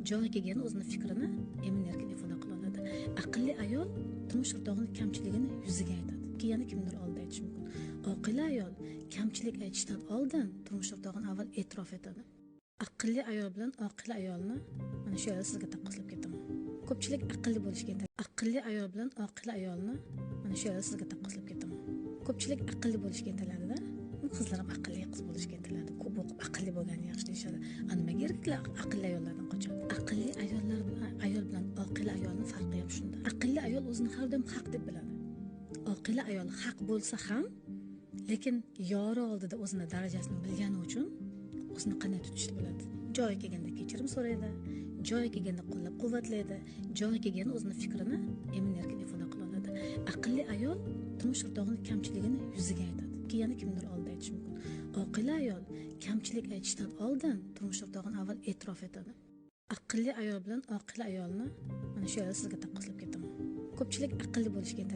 joyiga kelgan o'zini fikrini emin-erkin ifoda qila oladi. Aqlli ayol turmush o'rtog'ining kamchiligini yuziga aytadi. Yana kimdir oldida aytish mumkin. Oqila ayol kamchilik aytishdan oldin turmush o'rtog'ini avval e'tirof etadi. Aqlli ayol bilan oqila ayolni mana shu yerda sizga taqqoslab ketaman. Ko'pchilik aqlli bo'lishga intiladi. Aqlli ayol bilan oqila ayolni mana shu yerda sizga taqqoslab ketaman. Ko'pchilik aqlli bo'lishga intiladi-da. Qizlar ham aqlli qiz bo'lishga intiladi. Ko'p o'qib aqlli bo'lgani yaxshi deyishadi. Nimaga erkaklar aqlli ayollardan qochadi? Aqlli ayol bilan oqila ayolning farqi ham shunda. Aqlli ayol o'zini har doim haq deb biladi. Oqila ayol haq bo'lsa ham, lekin yori oldida o'zini darajasini bilgani uchun o'zini qanday tutishni biladi. Joyiga kelganda kechirim so'raydi, joyiga kelganda qo'llab-quvvatlaydi, joyiga kelganda o'zini fikrini emin-erkin ifoda qila oladi. Aqlli ayol turmush o'rtog'ining kamchiligini yuziga aytadi. Yana kimdir oldida aytish mumkin. Oqila ayol kamchilik aytishdan oldin turmush o'rtog'ini avval e'tirof etadi. Aqlli ayol bilan oqila ayolni mana shu yerda sizga taqqoslab ketaman. Ko'pchilik aqlli bo'lishga